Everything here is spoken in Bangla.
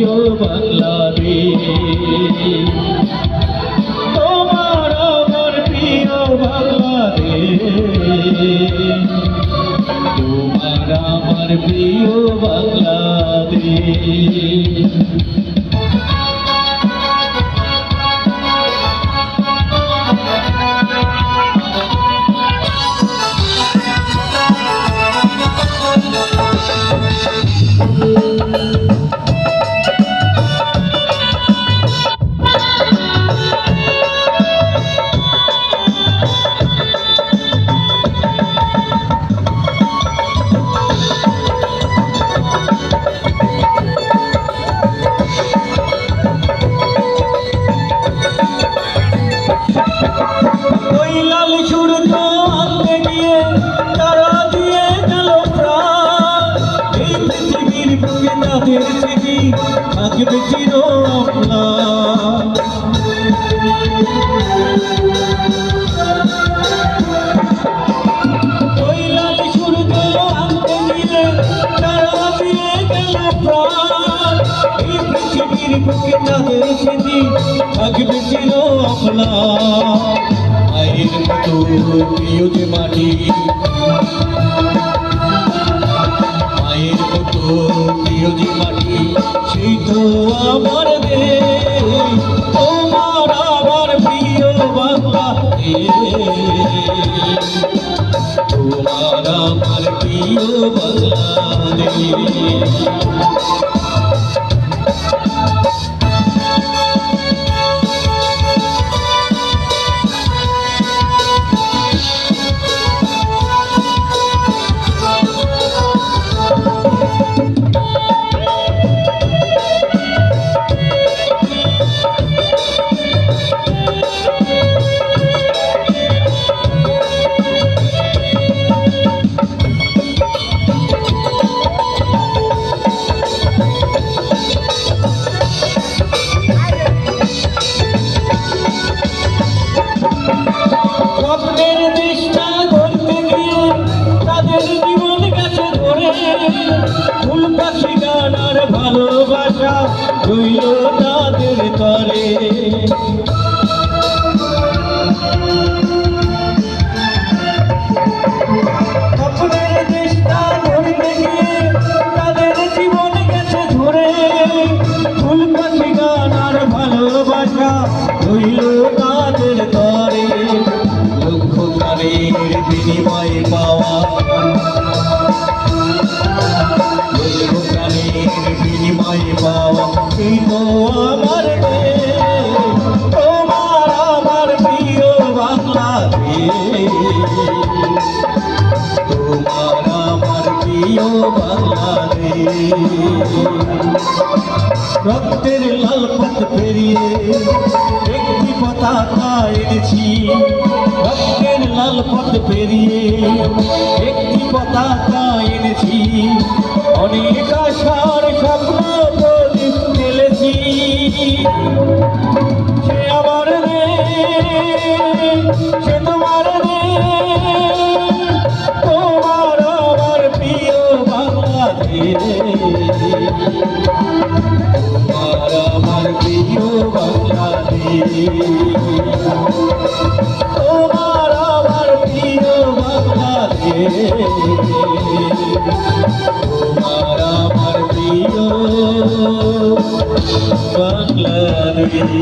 প্রিয় বাংলাদেশ, তোমার আমার প্রিয় বাংলাদেশ, তোমার আমার প্রিয় বাংলাদেশ। থাকবে চির অম্লান, ওই লাল সূর্য আনতে গিয়ে তারা দিয়ে গেল প্রাণ। এই পৃথিবীর বুকে তাদের স্মৃতি থাকবে চির অম্লান। মায়ের মতো প্রিয় যে মাটি, মায়ের মতো প্রিয় যে মাটি, সেই তো আমার দেশ, তোমার আমার প্রিয় বাংলাদেশ, তোমার আমার প্রিয় বাংলাদেশ। ভালোবাসা রইল তাদের তরে, স্বপ্নের দেশটা ধরতে গিয়ে তাদের জীবন গেছে ধরে। ফুল পাখি গান আর ভালোবাসা রইল তাদের তরে, লক্ষ প্রাণের বিনিময়ে পাওয়া, বিনিময়ে পাওয়া এই তো আমার দেশ, তোমার আমার প্রিয় বাংলাদেশ, তোমার আমার প্রিয় বাংলাদেশ। রক্তের লাল পথ পেরিয়ে একটি পতাকা এনেছি, রক্তের লাল পথ পেরিয়ে একটি পতাকা এনেছি, অনেক আশার স্বপ্ন প্রদীপ ফেলেছি। সে আমার দেশ, সে তোমার দেশ, তোমার আমার প্রিয় বাংলাদেশ, তোমার আমার প্রিয় বাংলাদেশ, তোমার আমার প্রিয় বাংলাদেশ, তোমার আমার প্রিয় বাংলাদেশ।